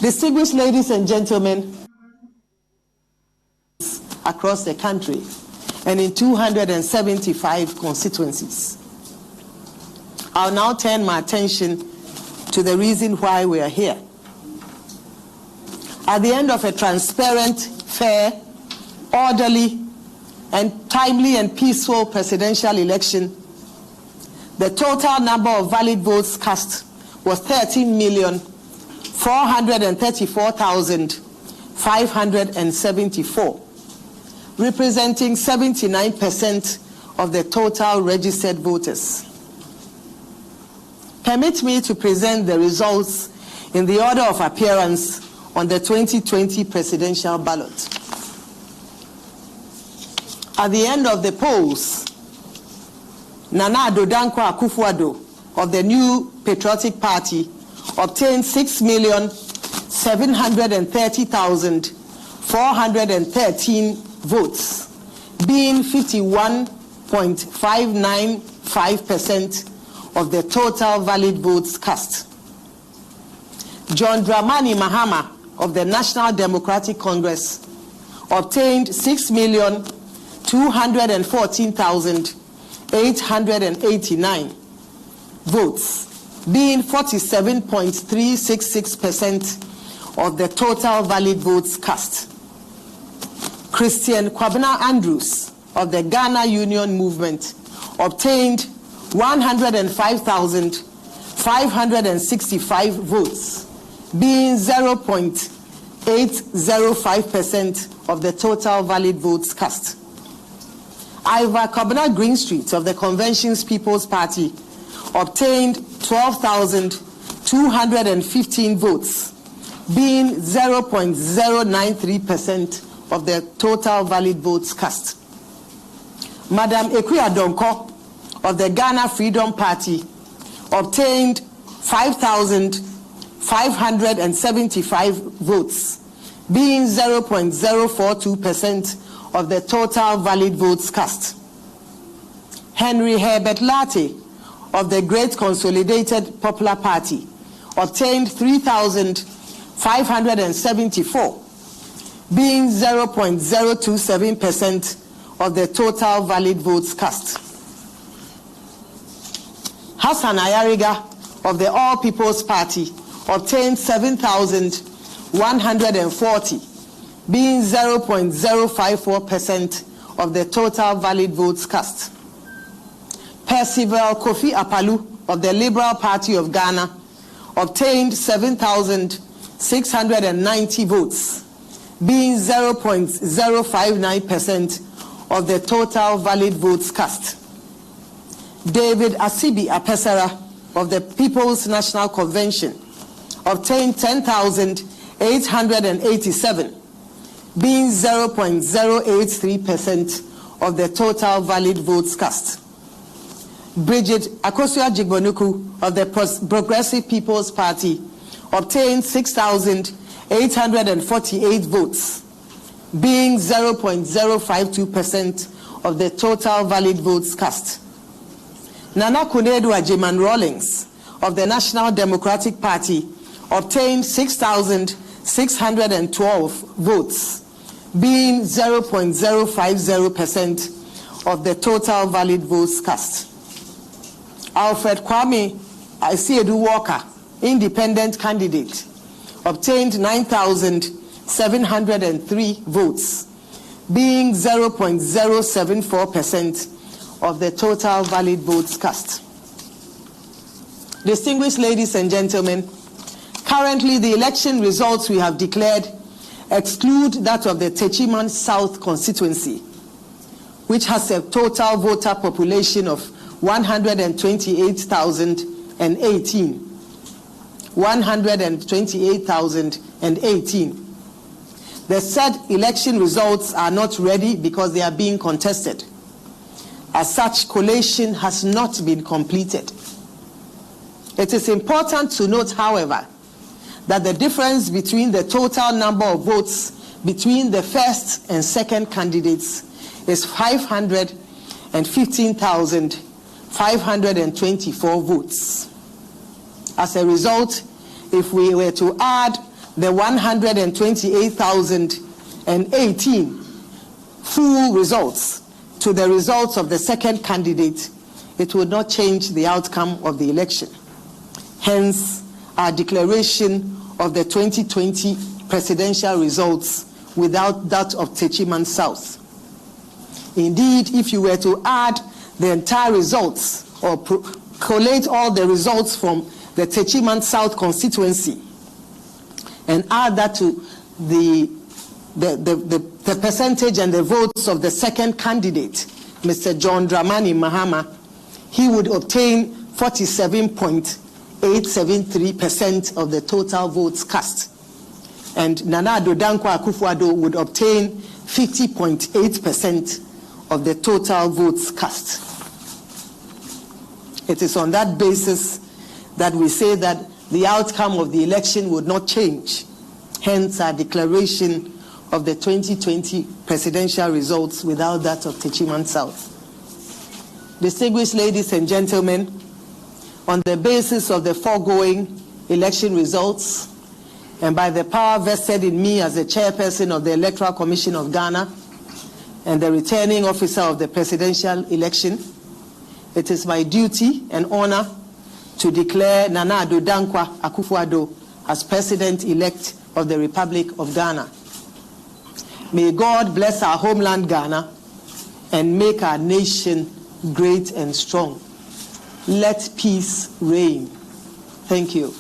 Distinguished ladies and gentlemen, across the country and in 275 constituencies. I'll now turn my attention to the reason why we are here. At the end of a transparent, fair, orderly, and timely and peaceful presidential election, the total number of valid votes cast was 13,434,574, representing 79% of the total registered voters. Permit me to present the results in the order of appearance on the 2020 presidential ballot. At the end of the polls, Nana Addo of the New Patriotic Party obtained 6,730,413 votes, being 51.595% of the total valid votes cast. John Dramani Mahama of the National Democratic Congress obtained 6,214,889 votes, being 47.366% of the total valid votes cast. Christian Kwabena Andrews of the Ghana Union Movement obtained 105,565 votes, being 0.805% of the total valid votes cast. Iva Kwabena Greenstreet of the Convention's People's Party obtained 12,215 votes, being 0.093% of the total valid votes cast. Madam Ekuya Donko of the Ghana Freedom Party obtained 5,575 votes, being 0.042% of the total valid votes cast. Henry Herbert Latte of the Great Consolidated Popular Party obtained 3,574, being 0.027% of the total valid votes cast. Hassan Ayariga of the All People's Party obtained 7,140, being 0.054% of the total valid votes cast. Percival Kofi Apalu of the Liberal Party of Ghana obtained 7,690 votes, being 0.059% of the total valid votes cast. David Asibi Apesara of the People's National Convention obtained 10,887, being 0.083% of the total valid votes cast. Bridget Akosua-Jigbonuku of the Progressive People's Party obtained 6,848 votes, being 0.052% of the total valid votes cast. Nana Addo Rawlings of the National Democratic Party obtained 6,612 votes, being 0.050% of the total valid votes cast. Alfred Kwame Asiedu Walker, independent candidate, obtained 9,703 votes, being 0.074% of the total valid votes cast. Distinguished ladies and gentlemen, currently the election results we have declared exclude that of the Techiman South constituency, which has a total voter population of 128,018. 128,018. The said election results are not ready because they are being contested. As such, collation has not been completed. It is important to note, however, that the difference between the total number of votes between the first and second candidates is 515,524 votes. As a result, if we were to add the 128,018 full results to the results of the second candidate, it would not change the outcome of the election. Hence, our declaration of the 2020 presidential results without that of Techiman South. Indeed, if you were to add the entire results or collate all the results from the Techiman South constituency and add that to the percentage and the votes of the second candidate, Mr. John Dramani Mahama, he would obtain 47.873% of the total votes cast. And Nana Addo Akufo-Addo would obtain 50.8% of the total votes cast. It is on that basis that we say that the outcome of the election would not change. Hence our declaration of the 2020 presidential results without that of Techiman South. Distinguished ladies and gentlemen, on the basis of the foregoing election results, and by the power vested in me as the chairperson of the Electoral Commission of Ghana and the returning officer of the presidential election, it is my duty and honor to declare Nana Addo Akufo-Addo as President-elect of the Republic of Ghana. May God bless our homeland Ghana and make our nation great and strong. Let peace reign. Thank you.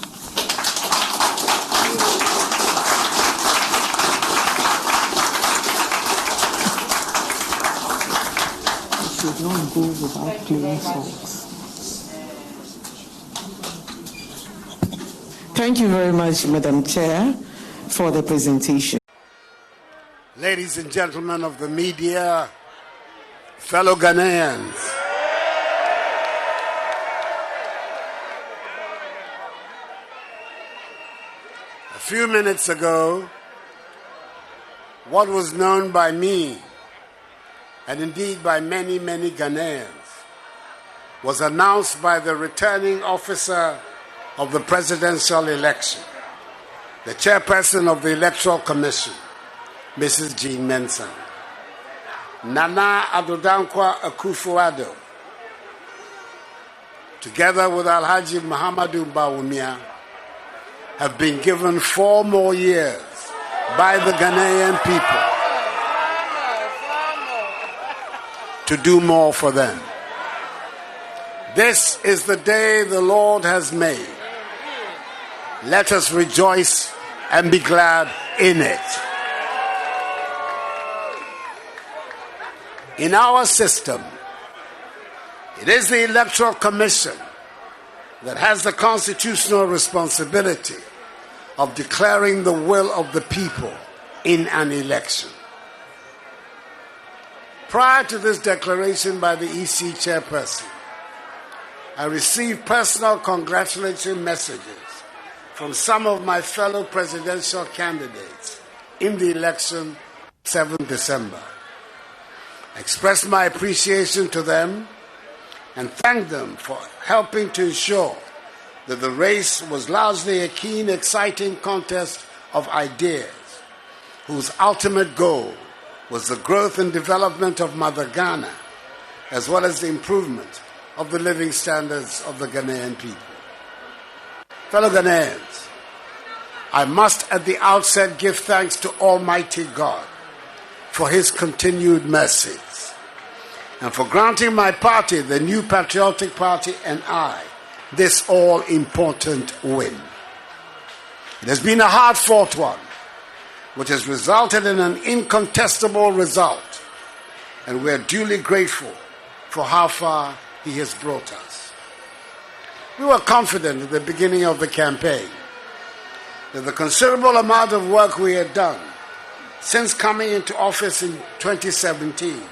Should not go without playing songs. Thank you very much, Madam Chair, for the presentation. Ladies and gentlemen of the media, fellow Ghanaians, a few minutes ago, what was known by me and indeed by many, many Ghanaians was announced by the returning officer of the presidential election, the chairperson of the Electoral Commission, Mrs. Jean Mensah. Nana Addo Akufo-Addo, together with Alhaji Muhammadu Bawumia, have been given 4 more years by the Ghanaian people to do more for them. This is the day the Lord has made. Let us rejoice and be glad in it. In our system, it is the Electoral Commission that has the constitutional responsibility of declaring the will of the people in an election. Prior to this declaration by the EC chairperson, I received personal congratulatory messages from some of my fellow presidential candidates in the election 7th December. I expressed my appreciation to them and thanked them for helping to ensure that the race was largely a keen, exciting contest of ideas whose ultimate goal was the growth and development of Mother Ghana, as well as the improvement of the living standards of the Ghanaian people. Fellow Ghanaians, I must at the outset give thanks to Almighty God for His continued mercies and for granting my party, the New Patriotic Party, and I, this all-important win. It has been a hard-fought one, which has resulted in an incontestable result, and we are duly grateful for how far He has brought us. We were confident at the beginning of the campaign that the considerable amount of work we had done since coming into office in 2017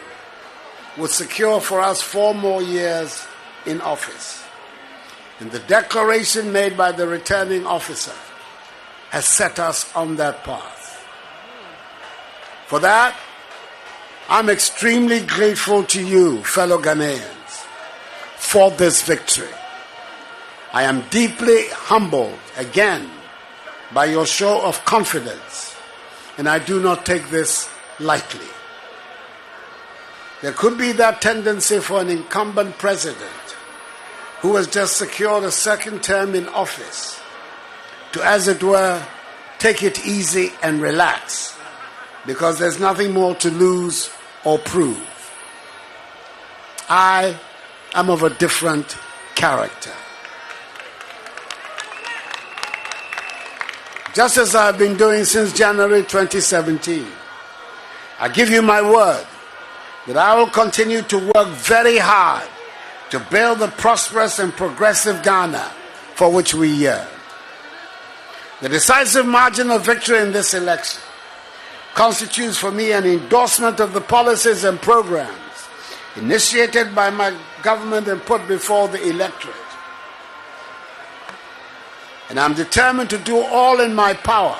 would secure for us 4 more years in office. And the declaration made by the returning officer has set us on that path. For that, I'm extremely grateful to you, fellow Ghanaians, for this victory. I am deeply humbled again by your show of confidence, and I do not take this lightly. There could be that tendency for an incumbent president who has just secured a second term in office to, as it were, take it easy and relax because there's nothing more to lose or prove. I am of a different character. Just as I've been doing since January 2017, I give you my word that I will continue to work very hard to build the prosperous and progressive Ghana for which we yearn. The decisive margin of victory in this election constitutes for me an endorsement of the policies and programs initiated by my government and put before the electorate. And I'm determined to do all in my power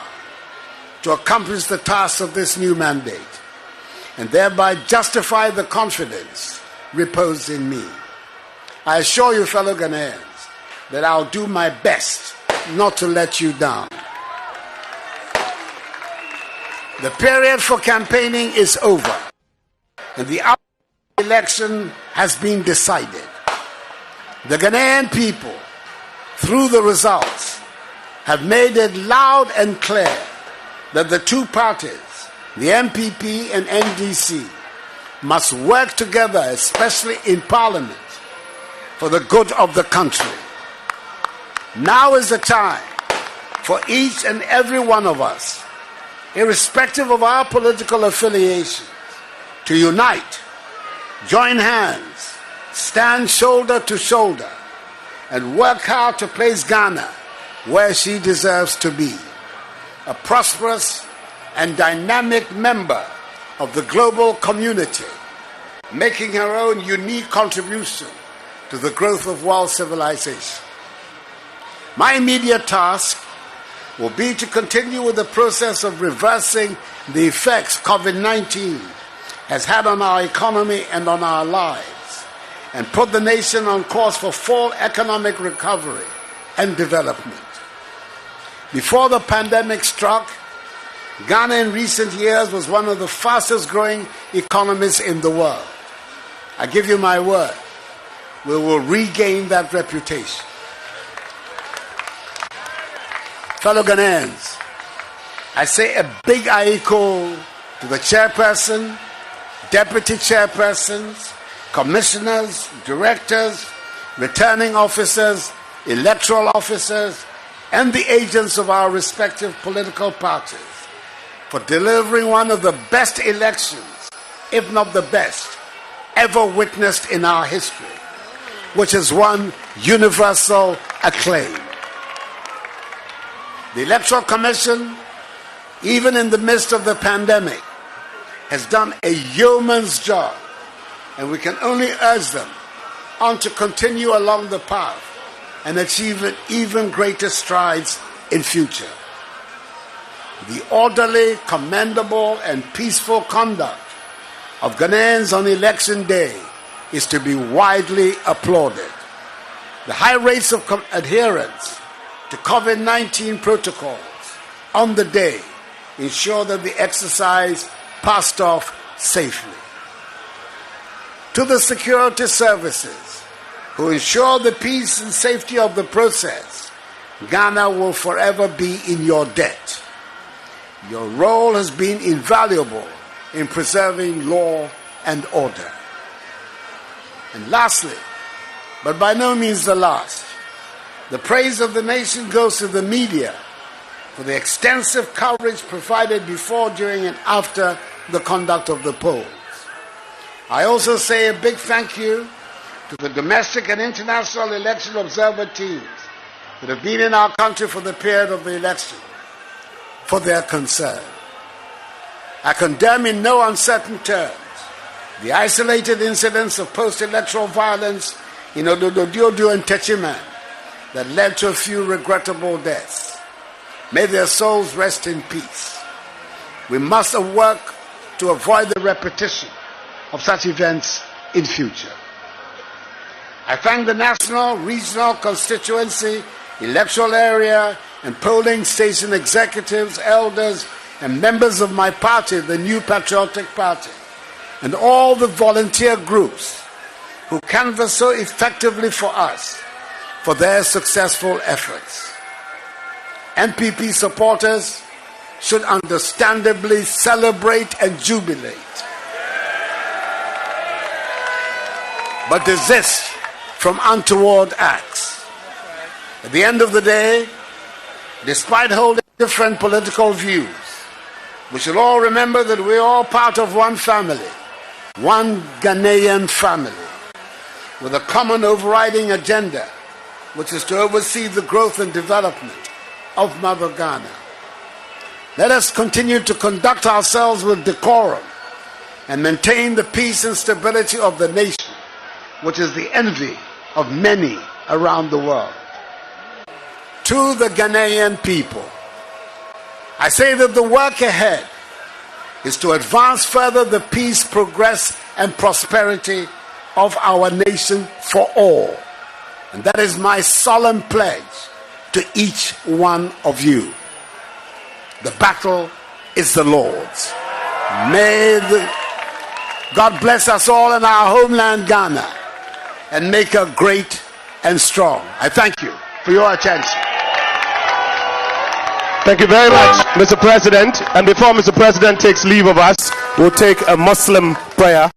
to accomplish the task of this new mandate and thereby justify the confidence reposed in me. I assure you, fellow Ghanaians, that I'll do my best not to let you down. The period for campaigning is over, and the outcome of the election has been decided. The Ghanaian people, through the results, have made it loud and clear that the two parties, the MPP and NDC, must work together, especially in Parliament, for the good of the country. Now is the time for each and every one of us, irrespective of our political affiliations, to unite, join hands, stand shoulder to shoulder, and work hard to place Ghana where she deserves to be, a prosperous and dynamic member of the global community, making her own unique contribution to the growth of world civilization. My immediate task will be to continue with the process of reversing the effects COVID-19 has had on our economy and on our lives, and put the nation on course for full economic recovery and development. Before the pandemic struck, Ghana in recent years was one of the fastest growing economies in the world. I give you my word, we will regain that reputation. Fellow Ghanaians, I say a big aiko to the chairperson, deputy chairpersons, commissioners, directors, returning officers, electoral officers, and the agents of our respective political parties for delivering one of the best elections, if not the best, ever witnessed in our history, which has won universal acclaim. The Electoral Commission, even in the midst of the pandemic, has done a yeoman's job, and we can only urge them on to continue along the path and achieve even greater strides in future. The orderly, commendable, and peaceful conduct of Ghanaians on election day is to be widely applauded. The high rates of adherence to COVID-19 protocols on the day ensure that the exercise passed off safely. To the security services who ensure the peace and safety of the process, Ghana will forever be in your debt. Your role has been invaluable in preserving law and order. And lastly, but by no means the last, the praise of the nation goes to the media for the extensive coverage provided before, during, and after the conduct of the polls. I also say a big thank you to the domestic and international election observer teams that have been in our country for the period of the election for their concern. I condemn in no uncertain terms the isolated incidents of post-electoral violence in Odododiodo and Techiman that led to a few regrettable deaths. May their souls rest in peace. We must work to avoid the repetition of such events in future. I thank the national, regional, constituency, electoral area, and polling station executives, elders, and members of my party, the New Patriotic Party, and all the volunteer groups who canvass so effectively for us for their successful efforts. NPP supporters should understandably celebrate and jubilate, but desist from untoward acts. At the end of the day, despite holding different political views, we should all remember that we're all part of one family, one Ghanaian family, with a common overriding agenda, which is to oversee the growth and development of Mother Ghana. Let us continue to conduct ourselves with decorum and maintain the peace and stability of the nation, which is the envy of many around the world. To the Ghanaian people, I say that the work ahead is to advance further the peace, progress, and prosperity of our nation for all. And that is my solemn pledge to each one of you. The battle is the Lord's. May God bless us all in our homeland, Ghana, and make her great and strong. I thank you for your attention. Thank you very much, Mr. President. And before Mr. President takes leave of us, we'll take a Muslim prayer.